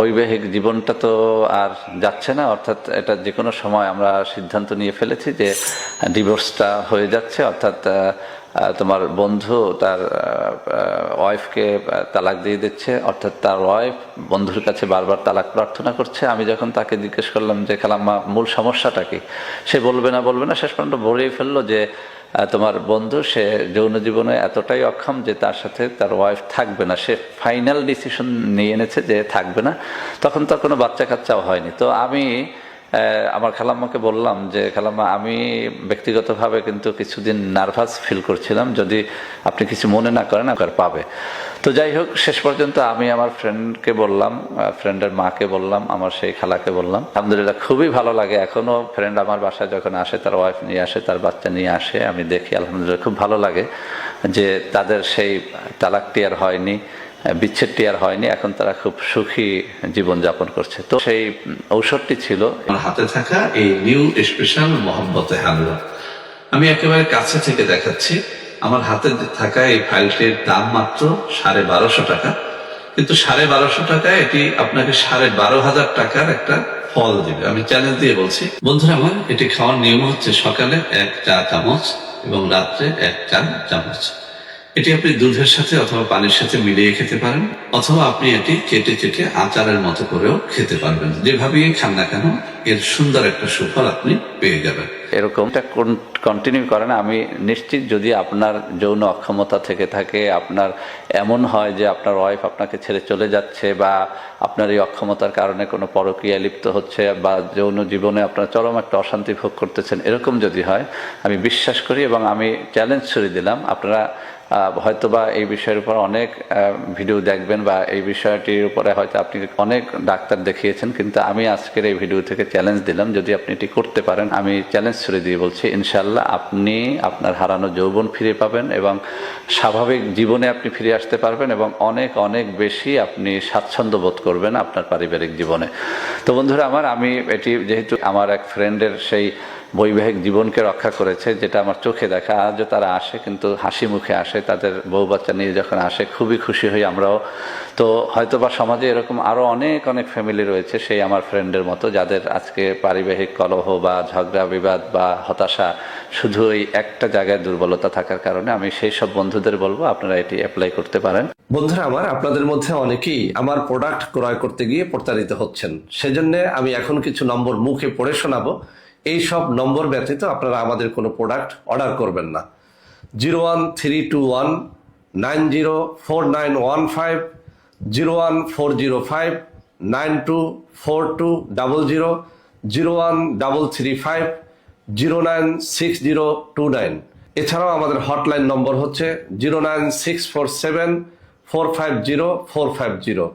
বৈবাহিক জীবনটা তো আর যাচ্ছে না, অর্থাৎ এটা যে কোনো সময় আমরা সিদ্ধান্ত নিয়ে ফেলেছি যে ডিভোর্সটা হয়ে যাচ্ছে, অর্থাৎ তোমার বন্ধু তার ওয়াইফকে তালাক দিয়ে দিচ্ছে, অর্থাৎ তার ওয়াইফ বন্ধুর কাছে বারবার তালাক প্রার্থনা করছে। আমি যখন তাকে জিজ্ঞেস করলাম যে খালাম্মা মূল সমস্যাটা কি, সে বলবে না, শেষ পর্যন্ত বলেই ফেললো যে তোমার বন্ধু সে যৌন জীবনে এতটাই অক্ষম যে তার সাথে তার ওয়াইফ থাকবে না, সে ফাইনাল ডিসিশন নিয়ে এনেছে যে থাকবে না। তখন তো কোনো বাচ্চা কাচ্চাও হয়নি। তো আমি আমার খালাম্মাকে বললাম যে খালাম্মা, আমি ব্যক্তিগতভাবে কিন্তু কিছুদিন নার্ভাস ফিল করছিলাম, যদি আপনি কিছু মনে না করেন আপনার পাবে। তো যাই হোক, শেষ পর্যন্ত আমি আমার ফ্রেন্ডকে বললাম, ফ্রেন্ডের মাকে বললাম, আমার সেই খালাকে বললাম। আলহামদুলিল্লাহ খুবই ভালো লাগে, এখনও ফ্রেন্ড আমার বাসায় যখন আসে তার ওয়াইফ নিয়ে আসে, তার বাচ্চা নিয়ে আসে, আমি দেখি আলহামদুলিল্লাহ খুব ভালো লাগে যে তাদের সেই তালাকটি আর হয়নি, বিচ্ছেদটি আর হয়নি, এখন তারা খুব সুখী জীবনযাপন করছে। তো সেই ঔষধটি ছিল আমার হাতে থাকা এই নিউ স্পেশাল মোহাম্মতে হালুয়া। আমি একেবারে কাছে থেকে দেখাচ্ছি। আমার হাতে থাকা এই ফাইলটির দাম মাত্র 1250 টাকা, কিন্তু 1250 টাকায় এটি আপনাকে 12,500 টাকার একটা ফল দিবে। আমি চ্যালেঞ্জ দিয়ে বলছি বন্ধুরা আমার, এটি খাওয়ার নিয়ম হচ্ছে সকালে 1 চা চামচ এবং রাত্রে 1 চা চামচ। এটি আপনি দুধের সাথে অথবা পানির সাথে মিলিয়ে খেতে পারেন, অথবা আপনি এটি চেটে চেটে আচারের মতো করেও খেতে পারবেন। যেভাবেই খান না কেন এর সুন্দর একটা সুফল আপনি পেয়ে যাবেন। এরকমটা কন্টিনিউ করেন। আমি নিশ্চিত যদি আপনার যৌন অক্ষমতা থেকে থাকে, আপনার এমন হয় যে আপনার ওয়াইফ আপনাকে ছেড়ে চলে যাচ্ছে, বা আপনার এই অক্ষমতার কারণে কোনো পরকীয়ায় লিপ্ত হচ্ছে, বা যৌন জীবনে আপনার চরম একটা অশান্তি ভোগ করতেছেন, এরকম যদি হয়, আমি বিশ্বাস করি এবং আমি চ্যালেঞ্জ ছুড়ে দিলাম, আপনারা হয়তোবা এই বিষয়ের উপর অনেক ভিডিও দেখবেন, বা এই বিষয়টির উপরে হয়তো আপনি অনেক ডাক্তার দেখিয়েছেন, কিন্তু আমি আজকের এই ভিডিও থেকে চ্যালেঞ্জ দিলাম, যদি আপনি এটি করতে পারেন, আমি চ্যালেঞ্জ ছুড়ে দিয়ে বলছি ইনশাল্লাহ আপনি আপনার হারানো যৌবন ফিরে পাবেন এবং স্বাভাবিক জীবনে আপনি ফিরে আসতে পারবেন, এবং অনেক অনেক বেশি আপনি স্বাচ্ছন্দ্য বোধ করবেন আপনার পারিবারিক জীবনে। তো বন্ধুরা আমার, আমি এটি যেহেতু আমার এক ফ্রেন্ডের সেই বৈবাহিক জীবনকে রক্ষা করেছে, যেটা আমার চোখে দেখা, আজও তারা আসে কিন্তু হাসি মুখে আসে, তাদের বউ বাচ্চা নিয়ে যখন আসে খুবই খুশি হই আমরাও। তো হয়তো বা সমাজে এরকম আরও অনেক অনেক ফ্যামিলি রয়েছে সেই আমার ফ্রেন্ডের মতো, যাদের আজকে পারিবারিক কলহ বা ঝগড়া বিবাদ বা হতাশা শুধু এই একটা জায়গায় দুর্বলতা থাকার কারণে। আমি সেই সব বন্ধুদের বলবো আপনারা এটি অ্যাপ্লাই করতে পারেন। বন্ধুরা আমার, আপনাদের মধ্যে অনেকেই আমার প্রোডাক্ট ক্রয় করতে গিয়ে প্রতারিত হচ্ছেন, সেজন্য আমি এখন কিছু নম্বর মুখে পড়ে শোনাবো। এই সব নম্বর ব্যতীত আপনারা আমাদের কোনো প্রোডাক্ট অর্ডার করবেন না। 01321904915, 01405 924200, 01335 096029। এছাড়াও আমাদের হটলাইন নম্বর হচ্ছে 09647450450।